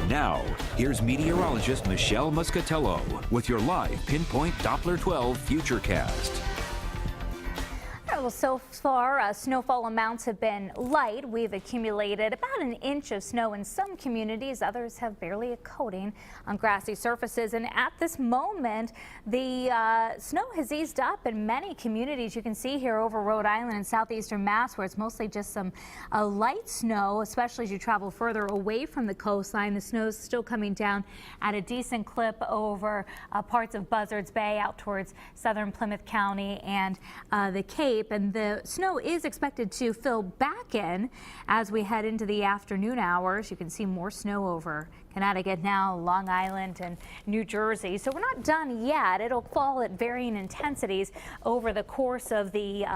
Now, here's meteorologist Michelle Muscatello with your live Pinpoint Doppler 12 Futurecast. Well, so far, snowfall amounts have been light. We've accumulated about an inch of snow in some communities. Others have barely a coating on grassy surfaces. And at this moment, the snow has eased up in many communities. You can see here over Rhode Island and southeastern Mass, where it's mostly just some light snow, especially as you travel further away from the coastline. The snow is still coming down at a decent clip over parts of Buzzards Bay out towards southern Plymouth County and the Cape. And the snow is expected to fill back in as we head into the afternoon hours. You can see more snow over Connecticut now, Long Island and New Jersey. So we're not done yet. It'll fall at varying intensities over the course of the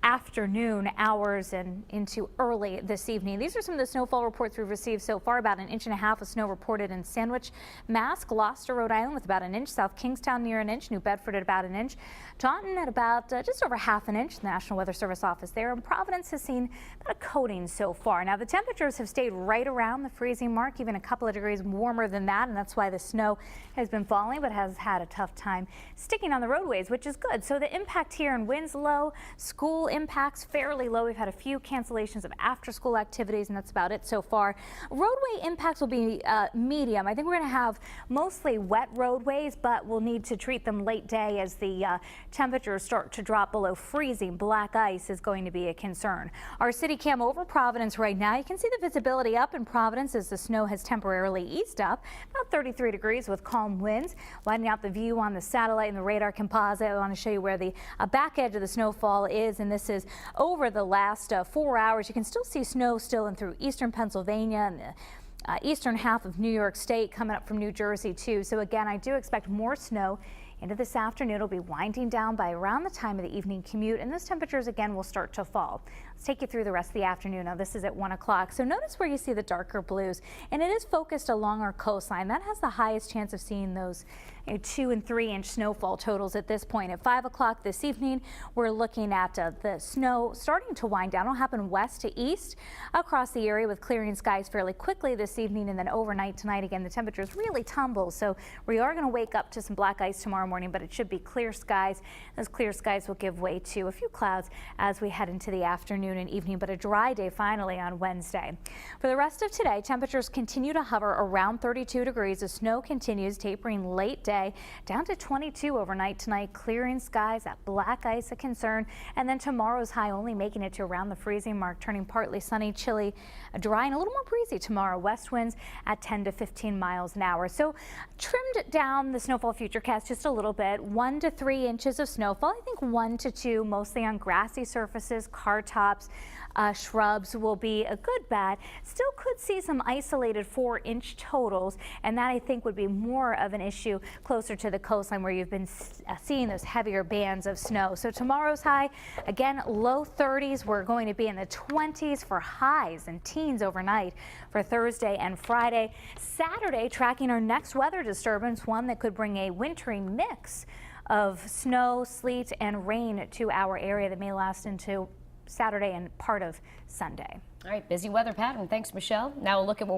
afternoon hours and into early this evening. These are some of the snowfall reports we've received so far. About an inch and a half of snow reported in Sandwich, Mass, Gloucester, Rhode Island with about an inch, South Kingstown near an inch, New Bedford at about an inch, Taunton at about just over half an inch, the National Weather Service office there, and Providence has seen about a coating so far. Now the temperatures have stayed right around the freezing mark, even a couple of degrees warmer than that, and that's why the snow has been falling but has had a tough time sticking on the roadways, which is good. So the impact here in winds low, school impacts fairly low. We've had a few cancellations of after school activities, and that's about it so far. Roadway impacts will be medium. I think we're going to have mostly wet roadways, but we'll need to treat them late day as the temperatures start to drop below freezing. Black ice is going to be a concern. Our city cam over Providence right now. You can see the visibility up in Providence as the snow has temporarily eased up. About 33 degrees with calm winds. Widening out the view on the satellite and the radar composite. I want to show you where the back edge of the snowfall is, and this is over the last 4 hours. You can still see snow still in through eastern Pennsylvania and the eastern half of New York State, coming up from New Jersey too. So again, I do expect more snow into this afternoon. It'll be winding down by around the time of the evening commute, and those temperatures again will start to fall. Let's take you through the rest of the afternoon. Now this is at 1 o'clock. So notice where you see the darker blues, and it is focused along our coastline. That has the highest chance of seeing those 2 and 3 inch snowfall totals at this point. At 5 o'clock this evening, we're looking at the snow starting to wind down. It'll happen west to east across the area with clearing skies fairly quickly this evening, and then overnight tonight again the temperatures really tumble. So we are going to wake up to some black ice tomorrow morning, but it should be clear skies. Those clear skies will give way to a few clouds as we head into the afternoon and evening, but a dry day finally on Wednesday. For the rest of today, temperatures continue to hover around 32 degrees. The snow continues tapering late day down to 22 overnight tonight. Clearing skies, that black ice a concern, and then tomorrow's high only making it to around the freezing mark, turning partly sunny, chilly, dry, and a little more breezy tomorrow. West winds at 10 to 15 miles an hour. So trimmed down the snowfall futurecast just a little bit. 1 to 3 inches of snowfall. I think 1 to 2 mostly on grassy surfaces, car tops, shrubs will be a good bet. Still could see some isolated 4-inch totals, and that I think would be more of an issue closer to the coastline where you've been seeing those heavier bands of snow. So tomorrow's high, again, low 30s. We're going to be in the 20s for highs and teens overnight for Thursday and Friday. Saturday, tracking our next weather disturbance, one that could bring a wintry mix of snow, sleet, and rain to our area that may last into Saturday and part of Sunday. All right, busy weather pattern. Thanks, Michelle. Now we'll look at what